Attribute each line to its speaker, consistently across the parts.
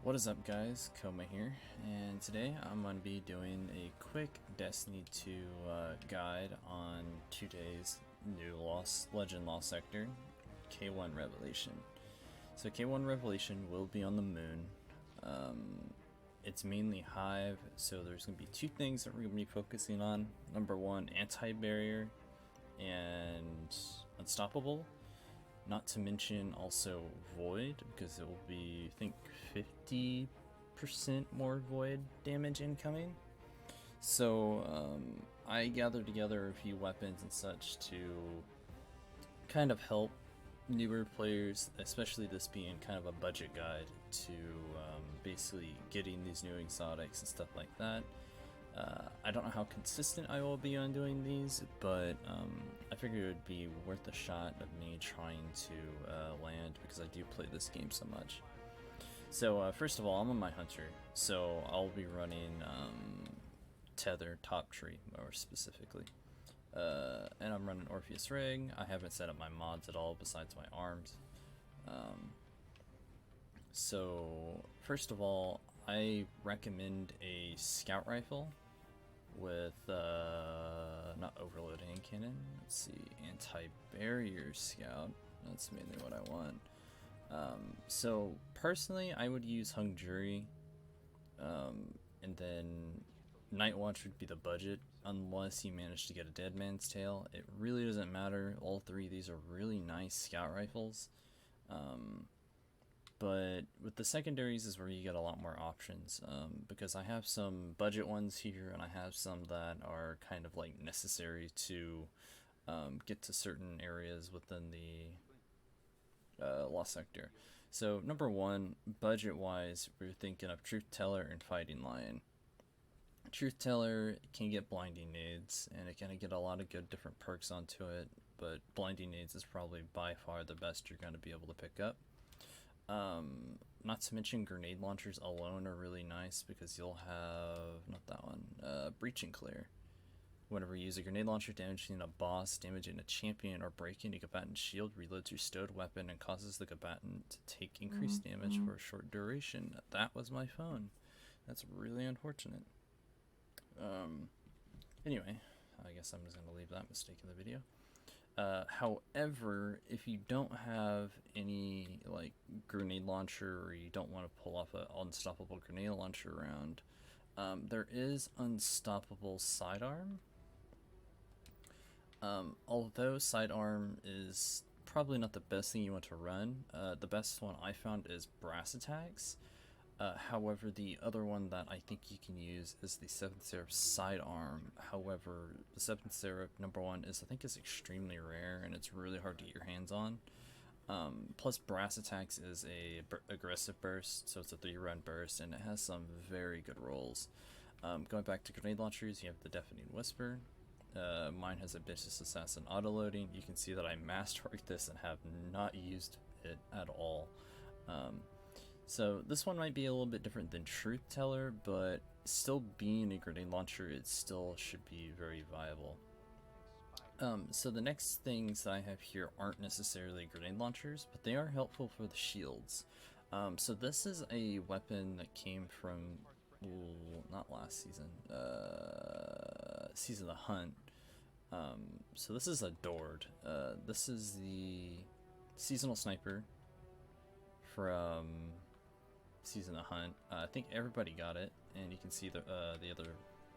Speaker 1: What is up, guys? Koma here, and today I'm going to be doing a quick Destiny 2 guide on today's new Legend Lost Sector, K1 Revelation. So K1 Revelation will be on the moon. It's mainly Hive, so there's going to be two things that we're going to be focusing on. Number one, anti-barrier and unstoppable. Not to mention also Void, because it will be, I think, 50% more Void damage incoming. So I gathered together a few weapons and such to kind of help newer players, especially this being kind of a budget guide to basically getting these new exotics and stuff like that. I don't know how consistent I will be on doing these, but I figured it would be worth a shot of me trying to land, because I do play this game so much. So first of all, I'm on my hunter, so I'll be running Tether Top Tree more specifically. And I'm running Orpheus Rig. I haven't set up my mods at all besides my arms. So first of all, I recommend a scout rifle with not overloading cannon. Let's see, anti-barrier scout. That's mainly what I want. So personally, I would use Hung Jury, and then Night Watch would be the budget, unless you manage to get a Dead Man's Tail. It really doesn't matter. All three of these are really nice scout rifles. But with the secondaries is where you get a lot more options, because I have some budget ones here and I have some that are kind of like necessary to get to certain areas within the Lost Sector. So number one, budget wise, we're thinking of Truth Teller and Fighting Lion. Truth Teller can get blinding nades and it can get a lot of good different perks onto it, but blinding nades is probably by far the best you're going to be able to pick up. Not to mention grenade launchers alone are really nice, because you'll have, not that one, Breach and Clear. Whenever you use a grenade launcher damaging a boss, damaging a champion, or breaking a combatant's shield, reloads your stowed weapon and causes the combatant to take increased damage for a short duration. That was my phone. That's really unfortunate. Anyway, I guess I'm just going to leave that mistake in the video. However, if you don't have any like grenade launcher, or you don't want to pull off an unstoppable grenade launcher round, there is unstoppable Sidearm. Although Sidearm is probably not the best thing you want to run, the best one I found is Brass Attacks. However, the other one that I think you can use is the 7th Seraph Sidearm. However, the 7th Seraph, number one, I think is extremely rare and it's really hard to get your hands on. Plus, Brass Attacks is a aggressive burst, so it's a 3-run burst, and it has some very good rolls. Going back to grenade launchers, you have the Deafening Whisper. Mine has Ambitious Assassin autoloading. You can see that I mass-torqued this and have not used it at all. So this one might be a little bit different than Truth Teller, but still being a grenade launcher, it still should be very viable. So the next things that I have here aren't necessarily grenade launchers, but they are helpful for the shields. So this is a weapon that came from, not last season, Season of the Hunt. So this is Adored. This is the seasonal sniper from Season of the Hunt. I think everybody got it, and you can see the other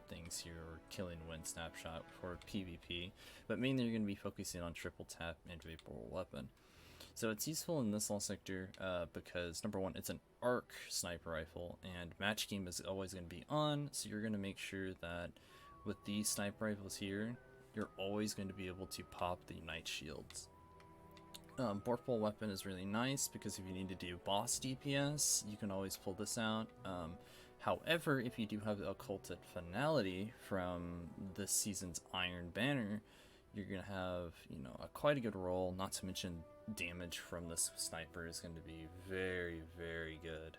Speaker 1: things here are killing wind snapshot for PvP, but mainly you're going to be focusing on triple tap and vapor weapon. So it's useful in this Lost Sector because number one, it's an arc sniper rifle, and match game is always going to be on, so you're going to make sure that with these sniper rifles here, you're always going to be able to pop the night shields. Borkpole weapon is really nice because if you need to do boss DPS, you can always pull this out. However, if you do have the Occulted Finality from this season's Iron Banner, you're going to have, quite a good roll, not to mention damage from this sniper is going to be very, very good.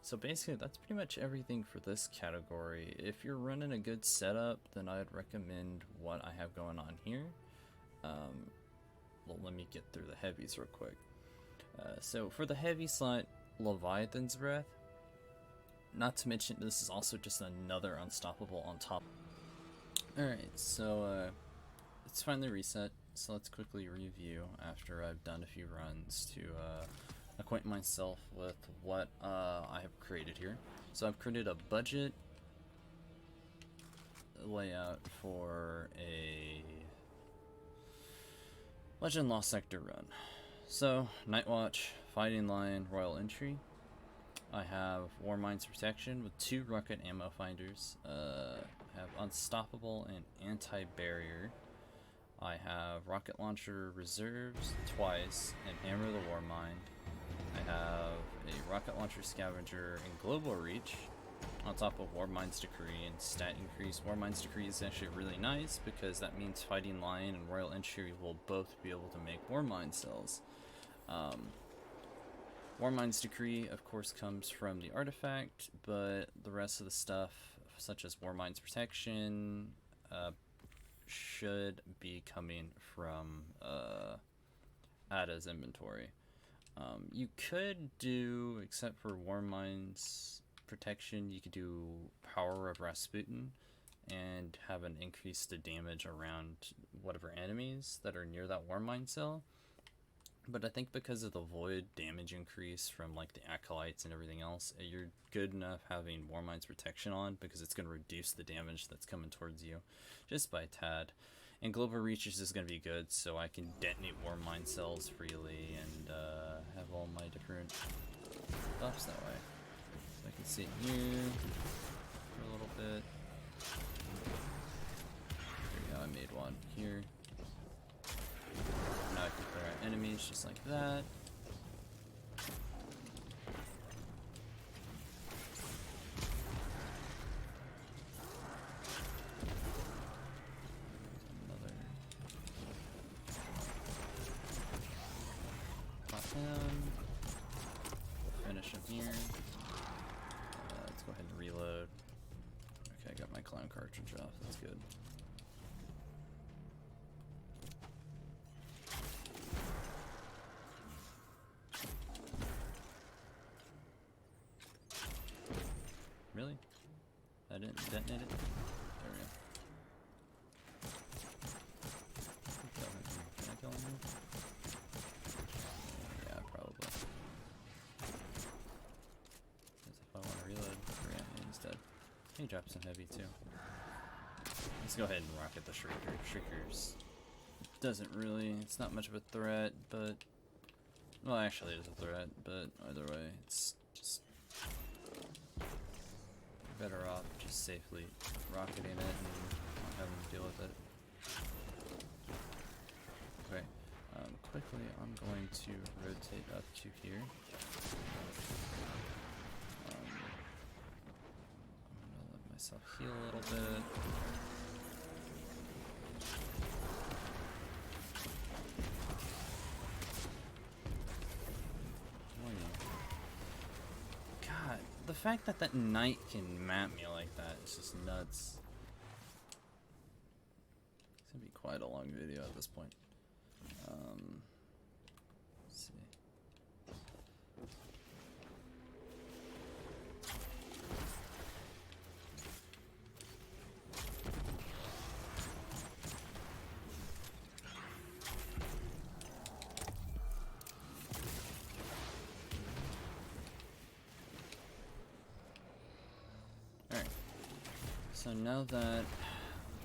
Speaker 1: So basically, that's pretty much everything for this category. If you're running a good setup, then I'd recommend what I have going on here. Well, let me get through the heavies real quick. So for the heavy slot, Leviathan's Breath. Not to mention, this is also just another unstoppable on top. Alright, so it's finally reset, so let's quickly review after I've done a few runs to acquaint myself with what I have created here. So I've created a budget layout for a Legend Lost Sector run. So, Night Watch, Fighting Lion, Royal Entry. I have War Mines Protection with 2 rocket ammo finders. I have Unstoppable and Anti-Barrier. I have Rocket Launcher Reserves twice and Hammer the War Mine. I have a Rocket Launcher Scavenger and Global Reach on top of War Mines Decree and stat increase. War Mines Decree is actually really nice because that means Fighting Lion and Royal Entry will both be able to make War Mine cells. War Mines Decree, of course, comes from the artifact, but the rest of the stuff, such as War Mines Protection, should be coming from Ada's inventory. You could do, except for War Mines Protection, you could do Power of Rasputin and have an increase to damage around whatever enemies that are near that War Mine cell. But I think because of the void damage increase from like the acolytes and everything else, you're good enough having War Mines Protection on because it's going to reduce the damage that's coming towards you just by a tad. And Global Reach is just going to be good, so I can detonate War Mine cells freely and have all my different buffs that way. So I can sit here for a little bit. There we go, I made one here. Now I can clear out enemies just like that. Another pop down. Finish him here. Let's go ahead and reload. Okay, I got my clown cartridge off. That's good. Really? I didn't detonate it? There we go. Can I kill him? Yeah, probably. Because if I want to reload, yeah, he's dead. He drops some heavy too. Let's go ahead and rocket the Shrieker. Shrieker's doesn't really, it's not much of a threat, but, well, actually it is a threat, but either way, it's just better off just safely rocketing it and not having to deal with it. Okay, quickly I'm going to rotate up to here. I'm gonna let myself heal a little bit. The fact that that knight can map me like that is just nuts. It's gonna be quite a long video at this point. Let's see. So now that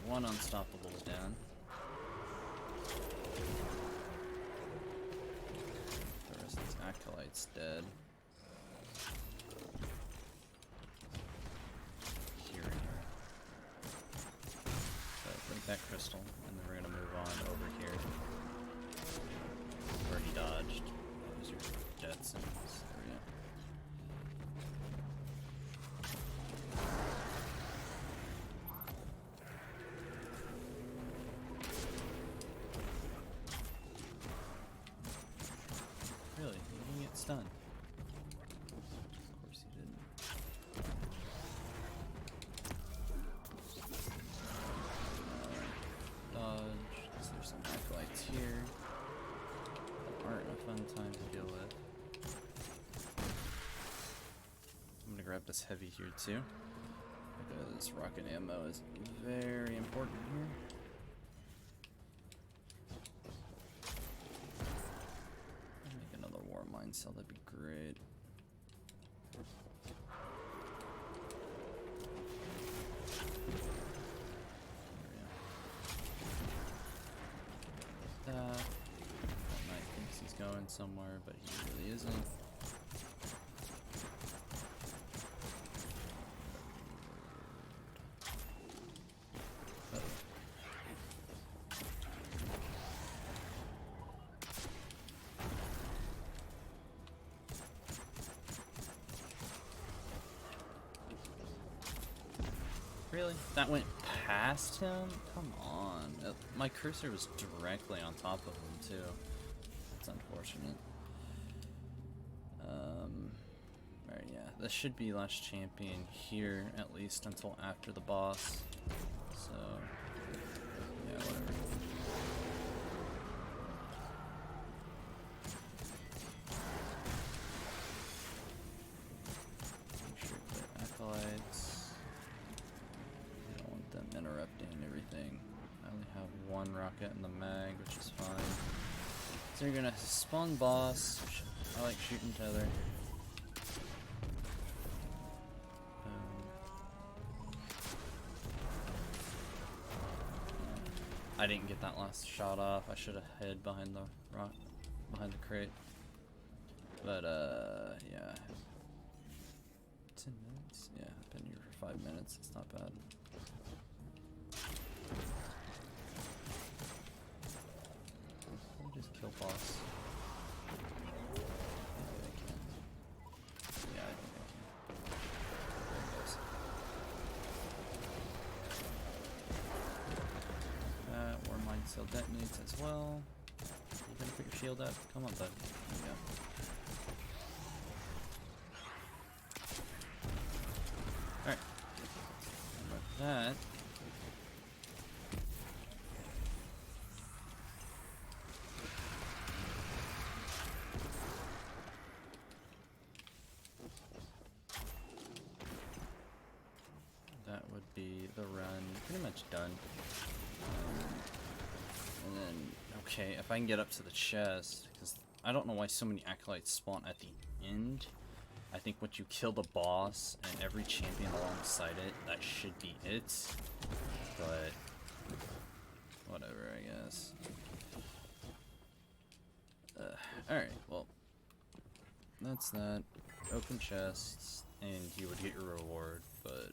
Speaker 1: one unstoppable is down, the rest of these acolytes dead. Here. So break that crystal, and then we're gonna move on over here. Where he dodged. That was your Jetsons. There we go. Really? You didn't get stunned? Of course you didn't. Dodge. So there's some acolytes here. That aren't a fun time to deal with. grab this heavy here too, because rocket ammo is very important here. Make another war mine cell, that'd be great. That knight thinks he's going somewhere, but he really isn't. Really? That went past him? Come on. My cursor was directly on top of him, too. That's unfortunate. Alright, yeah. This should be last champion here, at least until after the boss. So, yeah, whatever. Make sure the acolytes. Interrupting everything. I only have one rocket in the mag, which is fine. So you're gonna spawn boss, which I like shooting each other. I didn't get that last shot off. I should have hid behind the rock, behind the crate. But yeah. 10 minutes? Yeah, I've been here for 5 minutes. It's not bad. Just kill boss. Maybe I can. Yeah, I think I can. There it goes. War mine cell detonates as well. You gonna put your shield up? Come on, bud. There you go. Alright. With that. That would be the run pretty much done. And then, okay, if I can get up to the chest, because I don't know why so many acolytes spawn at the end. I think once you kill the boss and every champion alongside it, that should be it. But, whatever, I guess. Alright, well, that's that. Open chests, and you would get your reward, but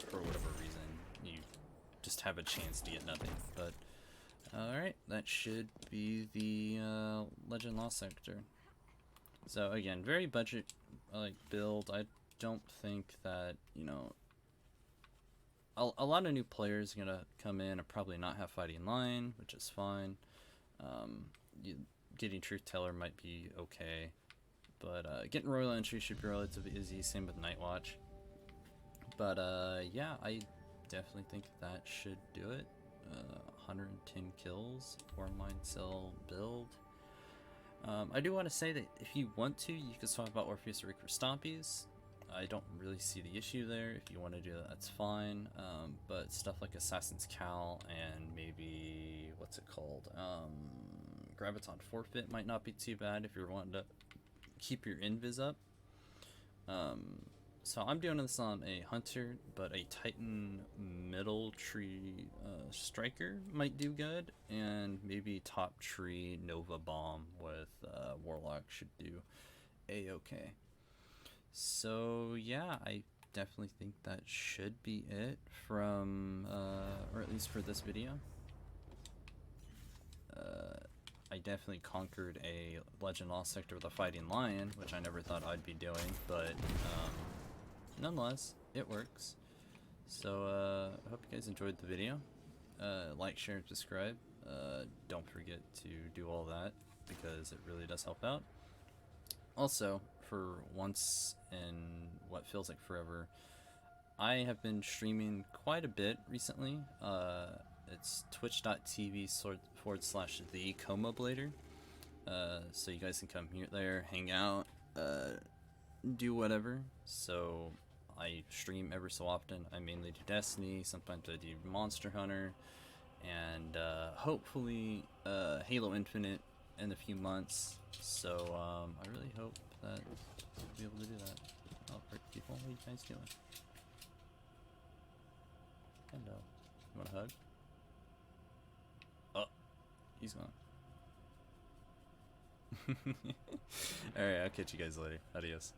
Speaker 1: for whatever reason, you just have a chance to get nothing. But alright, that should be the Legend Lost sector. So again, very budget like build. I don't think that, you know, a lot of new players are gonna come in and probably not have fighting line, which is fine. Getting Truth Teller might be okay, but getting Royal Entry should be relatively easy. Same with Night Watch. But yeah, I definitely think that should do it. 110 kills, War Mine Cell build. I do want to say that if you want to, you can swap out Orpheus or Recruit Stompies. I don't really see the issue there. If you want to do that, that's fine. But stuff like Assassin's Cal and maybe, what's it called? Graviton Forfeit might not be too bad if you're wanting to keep your invis up. So I'm doing this on a Hunter, but a Titan Middle Tree Striker might do good, and maybe Top Tree Nova Bomb with Warlock should do a-okay. So yeah, I definitely think that should be it from, or at least for this video. I definitely conquered a Legend Lost sector with a Fighting Lion, which I never thought I'd be doing, but nonetheless, it works. So I hope you guys enjoyed the video. Like, share, and subscribe. Don't forget to do all that, because it really does help out. Also, for once in what feels like forever, I have been streaming quite a bit recently. It's twitch.tv/TheComaBlader. So you guys can come here, there, hang out. do whatever. So I stream every so often. I mainly do Destiny. Sometimes I do Monster Hunter, and hopefully Halo Infinite in a few months. So I really hope that we'll be able to do that. Oh, people, what are you guys doing? Hello. You want a hug? Oh, he's gone. Alright, I'll catch you guys later. Adios.